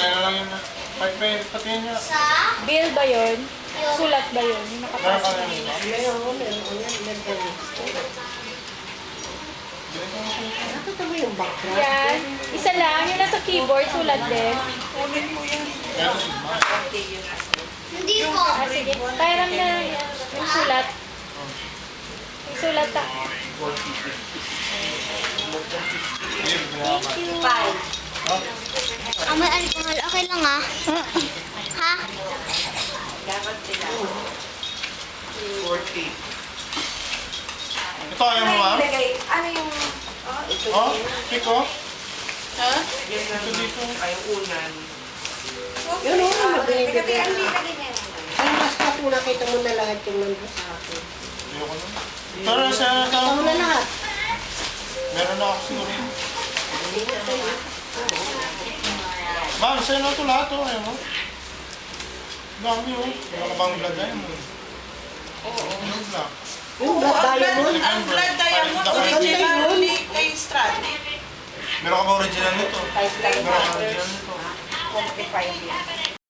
Kaya lang yun na. Pati niya. Bill ba yun? Sulat ba yun? Yung Meron nakapasa. ka na yun. Nakita mo yung background? Yan. Isa lang. Yung nasa keyboard, sulat din. Kaya si Ma. Hindi po. Ah, sige. Pairam na lang yan. Yung sulat. Yung sulat ta. Thank you. May alcohol. Okay lang ah. Ha? Ito ayaw mo, ma'am? Ano yung... Oh, Kiko? Ha? Ito dito. Yun o, magbinibigay. Ang basta kung nakita mo na lahat yung nandun sa akin. Ayoko na. Tara, sa Nakita mo na lahat. Meron na ako siguro yun. Ma'am, sa'yo na ito lahat, oh. Ayaw mo? Dami, oh. Wala ka bang blood dahil mo? Oo. Yung black. Yung blood diamond. Ang blood diamond, original ni kay Strad. Meron ka ba original nito? Kay Sky Meron ka original nito. 45 yan.